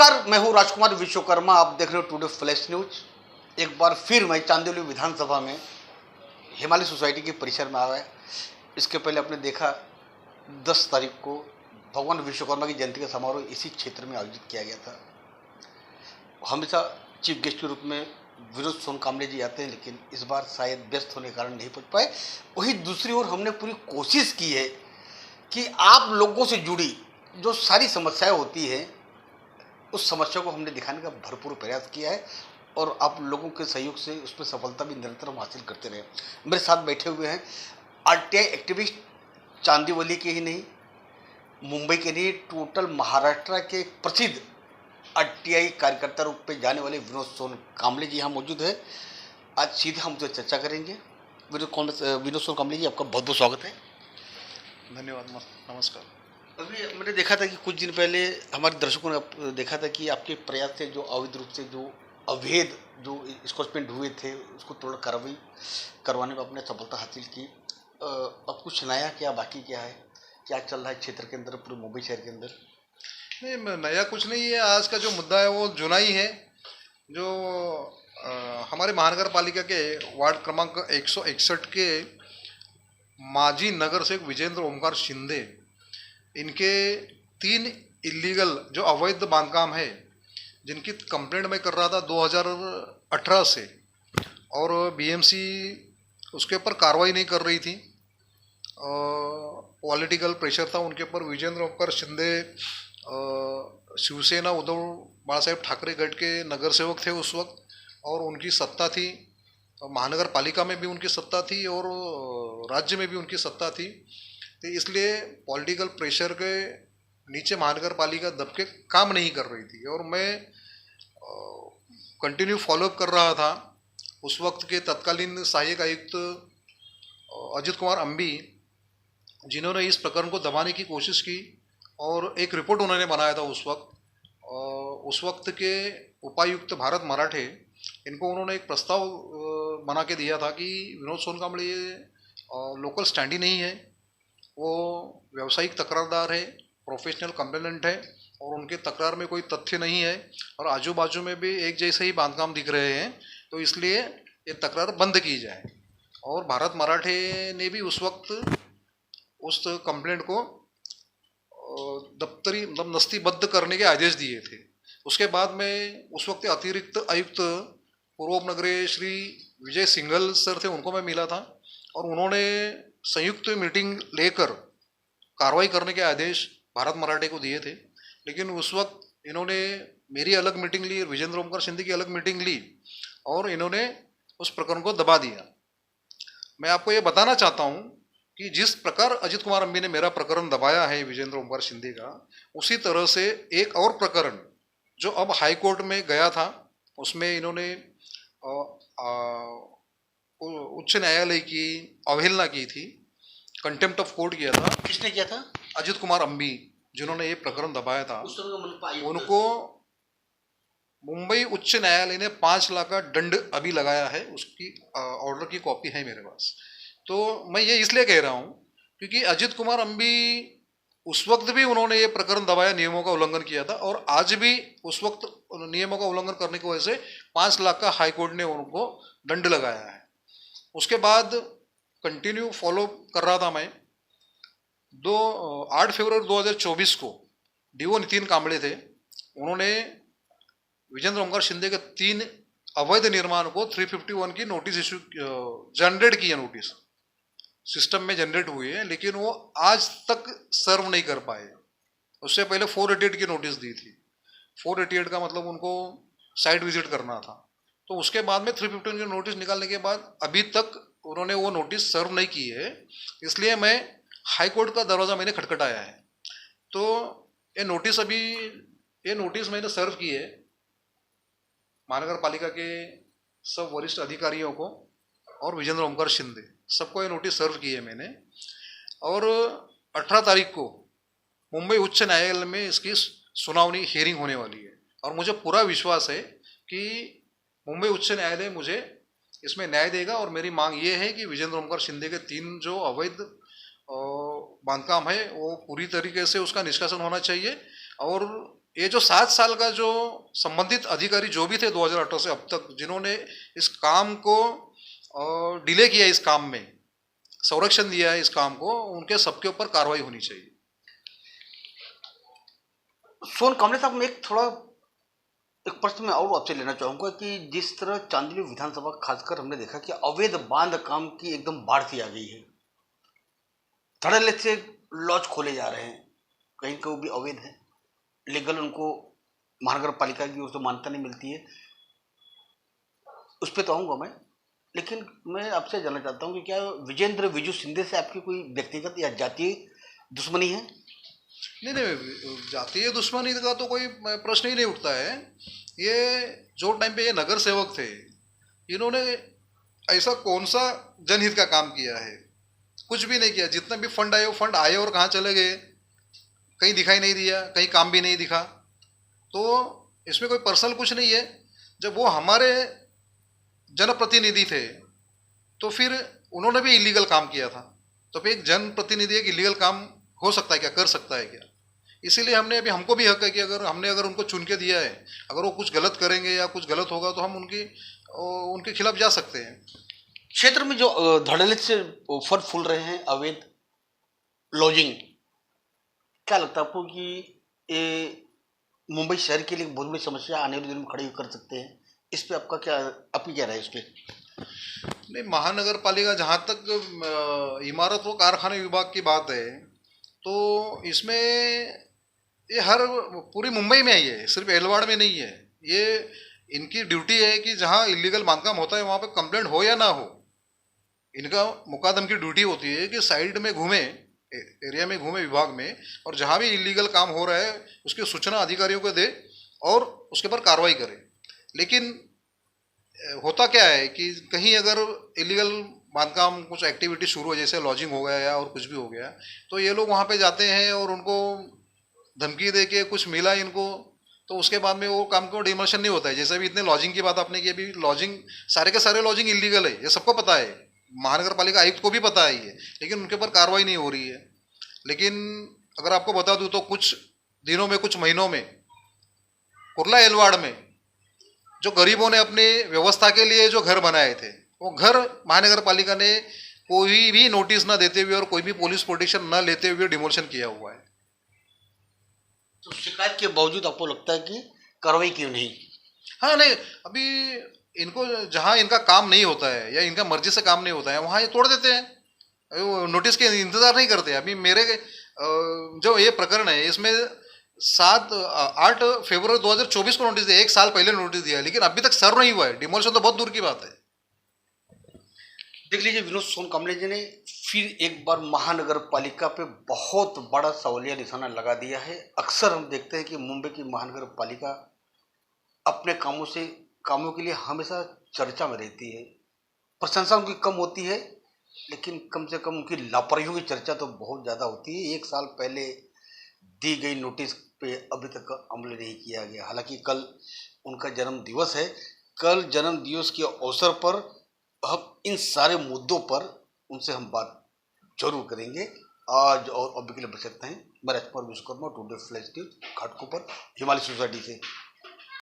नमस्कार, मैं हूं राजकुमार विश्वकर्मा। आप देख रहे हो टुडे फ्लैश न्यूज। एक बार फिर मैं चांदोली विधानसभा में हिमालय सोसाइटी के परिसर में आया है। इसके पहले आपने देखा 10 तारीख को भगवान विश्वकर्मा की जयंती का समारोह इसी क्षेत्र में आयोजित किया गया था। हमेशा चीफ गेस्ट के रूप में विनोद सोन कामले जी आते हैं, लेकिन इस बार शायद व्यस्त होने के कारण नहीं पहुंच पाए। वहीं दूसरी ओर हमने पूरी कोशिश की है कि आप लोगों से जुड़ी जो सारी समस्याएं होती हैं उस समस्या को हमने दिखाने का भरपूर प्रयास किया है और आप लोगों के सहयोग से उसमें सफलता भी निरंतर हम हासिल करते रहे। मेरे साथ बैठे हुए हैं आरटीआई एक्टिविस्ट, चांदीवली के ही नहीं, मुंबई के नहीं, टोटल महाराष्ट्र के प्रसिद्ध आरटीआई कार्यकर्ता रूप में जाने वाले विनोद सोन कामले जी यहाँ मौजूद है। आज सीधे हम जो चर्चा करेंगे। विनोद सोन कामले जी, आपका बहुत बहुत स्वागत है। धन्यवाद, नमस्कार। अभी मैंने देखा था कि कुछ दिन पहले हमारे दर्शकों ने देखा था कि आपके प्रयास से जो अवैध रूप से जो अवैध जो स्कॉचमेंट हुए थे उसको थोड़ा कार्रवाई करवाने में आपने सफलता हासिल की। अब कुछ नया क्या बाकी क्या है, क्या चल रहा है क्षेत्र के अंदर, पूरे मुंबई शहर के अंदर? नहीं, नया कुछ नहीं है। आज का जो मुद्दा है वो जुनाई है। जो हमारे महानगर पालिका के वार्ड क्रमांक 161 के माजी नगर सेवक विजेंद्र ओमकार शिंदे, इनके 3 इलीगल जो अवैध बांधकाम है जिनकी कंप्लेंट मैं कर रहा था 2018 से, और बीएमसी उसके ऊपर कार्रवाई नहीं कर रही थी। पॉलिटिकल प्रेशर था उनके ऊपर। विजेंद्र ओमकार शिंदे शिवसेना उद्धव बाळासाहेब ठाकरे गट के नगर सेवक थे उस वक्त, और उनकी सत्ता थी। महानगर पालिका में भी उनकी सत्ता थी और राज्य में भी उनकी सत्ता थी। तो इसलिए पॉलिटिकल प्रेशर के नीचे महानगर पालिका दब के काम नहीं कर रही थी, और मैं कंटिन्यू फॉलोअप कर रहा था। उस वक्त के तत्कालीन सहायक आयुक्त अजित कुमार अम्बी, जिन्होंने इस प्रकरण को दबाने की कोशिश की और एक रिपोर्ट उन्होंने बनाया था उस वक्त के उपायुक्त भारत मराठे, इनको उन्होंने एक प्रस्ताव बना के दिया था कि विनोद सोन कामले ये लोकल स्टैंड ही नहीं है, वो व्यावसायिक तकरारदार है, प्रोफेशनल कंप्लेनेंट है, और उनके तकरार में कोई तथ्य नहीं है, और आजू बाजू में भी एक जैसे ही बांधकाम दिख रहे हैं, तो इसलिए ये तकरार बंद की जाए। और भारत मराठे ने भी उस वक्त उस कंप्लेंट को दफ्तरी मतलब नस्तीबद्ध करने के आदेश दिए थे। उसके बाद में उस वक्त अतिरिक्त आयुक्त पूर्व नगरीय श्री विजय सिंघल सर थे, उनको मैं मिला था, और उन्होंने संयुक्त मीटिंग लेकर कार्रवाई करने के आदेश भारत मराठे को दिए थे। लेकिन उस वक्त इन्होंने मेरी अलग मीटिंग ली, विजेंद्र ओमकार शिंदे की अलग मीटिंग ली, और इन्होंने उस प्रकरण को दबा दिया। मैं आपको ये बताना चाहता हूँ कि जिस प्रकार अजित कुमार अम्बी ने मेरा प्रकरण दबाया है विजेंद्र ओमकार शिंदे का, उसी तरह से एक और प्रकरण जो अब हाई कोर्ट में गया था, उसमें इन्होंने उच्च न्यायालय की अवहेलना की थी, कंटेम्प्ट ऑफ कोर्ट किया था। किसने किया था? अजित कुमार अम्बी, जिन्होंने ये प्रकरण दबाया था। उनको मुंबई उच्च न्यायालय ने 5 लाख का दंड अभी लगाया है। उसकी ऑर्डर की कॉपी है मेरे पास। तो मैं ये इसलिए कह रहा हूँ क्योंकि अजित कुमार अम्बी उस वक्त भी उन्होंने ये प्रकरण दबाया, नियमों का उल्लंघन किया था, और आज भी उस वक्त नियमों का उल्लंघन करने की वजह से 5 लाख का हाई कोर्ट ने उनको दंड लगाया है। उसके बाद कंटिन्यू फॉलो कर रहा था मैं। 8 फरवरी 2024 को डीओ नितिन कांबळे थे, उन्होंने विजेंद्र ओमकार शिंदे के 3 अवैध निर्माण को 351 की नोटिस इशू जनरेट की है। नोटिस सिस्टम में जनरेट हुई है, लेकिन वो आज तक सर्व नहीं कर पाए। उससे पहले 488 की नोटिस दी थी। 488 का मतलब उनको साइट विजिट करना था। तो उसके बाद में 351 की नोटिस निकालने के बाद अभी तक उन्होंने वो नोटिस सर्व नहीं की है। इसलिए मैं हाई कोर्ट का दरवाज़ा मैंने खटखटाया है। तो ये नोटिस मैंने सर्व की है महानगर पालिका के सब वरिष्ठ अधिकारियों को और विजेंद्र ओमकार शिंदे, सबको ये नोटिस सर्व की है मैंने। और 18 तारीख को मुंबई उच्च न्यायालय में इसकी सुनावनी हियरिंग होने वाली है, और मुझे पूरा विश्वास है कि मुंबई उच्च न्यायालय मुझे इसमें न्याय देगा। और मेरी मांग ये है कि विजेंद्र ओमकार शिंदे के 3 जो अवैध बांधकाम है वो पूरी तरीके से उसका निष्कासन होना चाहिए, और ये जो 7 साल का जो संबंधित अधिकारी जो भी थे 2018 से अब तक जिन्होंने इस काम को डिले किया, इस काम में संरक्षण दिया है इस काम को, उनके सबके ऊपर कार्रवाई होनी चाहिए। सोन कामले साहब, मैं एक प्रश्न मैं और आपसे लेना चाहूंगा कि जिस तरह चांदनी विधानसभा खासकर हमने देखा कि अवैध बांध काम की एकदम बाढ़ सी आ गई है, धड़ल्ले से लॉज खोले जा रहे हैं, कहीं को भी अवैध है, लीगल उनको महानगर पालिका की ओर से मान्यता नहीं मिलती है, उस पर तो आऊँगा मैं। लेकिन मैं आपसे जानना चाहता हूँ कि क्या विजेंद्र विजू शिंदे से आपकी कोई व्यक्तिगत या जातीय दुश्मनी है? नहीं नहीं, जातीय दुश्मनी का तो कोई प्रश्न ही नहीं उठता है। ये जो टाइम पे ये नगर सेवक थे, इन्होंने ऐसा कौन सा जनहित का काम किया है? कुछ भी नहीं किया। जितने भी फंड आए वो फंड आए और कहाँ चले गए, कहीं दिखाई नहीं दिया, कहीं काम भी नहीं दिखा। तो इसमें कोई पर्सनल कुछ नहीं है। जब वो हमारे जनप्रतिनिधि थे तो फिर उन्होंने भी इलीगल काम किया था, तो फिर एक जनप्रतिनिधि एक इलीगल काम हो सकता है क्या, कर सकता है क्या? इसीलिए हमको भी हक है कि अगर उनको चुन के दिया है, अगर वो कुछ गलत करेंगे या कुछ गलत होगा तो हम उनके खिलाफ जा सकते हैं। क्षेत्र में जो धड़ल्ले से फल फूल रहे हैं अवैध लॉजिंग, क्या लगता है आपको कि ये मुंबई शहर के लिए बहुत बड़ी समस्या आने वाले दिनों में खड़ी कर सकते हैं? इस पे आपकी क्या राय है इस पे? नहीं, महानगर पालिका जहाँ तक इमारत व कारखाने विभाग की बात है, तो इसमें ये पूरी मुंबई में ही है, सिर्फ एलवाड़ में नहीं है। ये इनकी ड्यूटी है कि जहाँ इलीगल बांधकाम होता है वहाँ पे कंप्लेंट हो या ना हो, इनका मुकादम की ड्यूटी होती है कि साइड में घूमे, एरिया में घूमे विभाग में, और जहाँ भी इलीगल काम हो रहा है उसकी सूचना अधिकारियों को दे और उसके पर कार्रवाई करे। लेकिन होता क्या है कि कहीं अगर इलीगल बांधकाम कुछ एक्टिविटी शुरू हो, जैसे लॉजिंग हो गया या और कुछ भी हो गया, तो ये लोग वहाँ पे जाते हैं और उनको धमकी दे के कुछ मिला इनको, तो उसके बाद में वो काम को डिमोलिशन नहीं होता है। जैसे अभी इतने लॉजिंग की बात आपने की, अभी लॉजिंग सारे के सारे लॉजिंग इलीगल है, ये सबको पता है, महानगर पालिका आयुक्त को भी पता है ये, लेकिन उनके ऊपर कार्रवाई नहीं हो रही है। लेकिन अगर आपको बता दूं तो कुछ दिनों में, कुछ महीनों में कुर्ला एलवाड़ में जो गरीबों ने अपनी व्यवस्था के लिए जो घर बनाए थे, वो घर महानगर पालिका ने कोई भी नोटिस ना देते हुए और कोई भी पुलिस प्रोटेक्शन ना लेते हुए डिमोलिशन किया हुआ है। तो शिकायत के बावजूद आपको लगता है कि कार्रवाई क्यों नहीं? हाँ नहीं, अभी इनको जहाँ इनका काम नहीं होता है या इनका मर्जी से काम नहीं होता है वहाँ ये तोड़ देते हैं, नोटिस के इंतजार नहीं करते। अभी मेरे जो ये प्रकरण है इसमें 8 फरवरी 2024 को नोटिस दिया, 1 साल पहले नोटिस दिया, लेकिन अभी तक सर्व नहीं हुआ है। डिमोलिशन तो बहुत दूर की बात है। देख लीजिए, विनोद सोन कामले जी ने फिर एक बार महानगर पालिका पे बहुत बड़ा सवालिया निशाना लगा दिया है। अक्सर हम देखते हैं कि मुंबई की महानगर पालिका अपने कामों के लिए हमेशा चर्चा में रहती है, प्रशंसा उनकी कम होती है, लेकिन कम से कम उनकी लापरवाहियों की चर्चा तो बहुत ज़्यादा होती है। 1 साल पहले दी गई नोटिस पे अभी तक अमल नहीं किया गया। हालांकि कल उनका जन्म दिवस है, कल जन्म दिवस के अवसर पर हम इन सारे मुद्दों पर उनसे हम बात जरूर करेंगे। आज और अभी के लिए बच सकते हैं। मैं Rajkumar Vishwakarma, today flash news, Ghatkopar, Himalaya society से।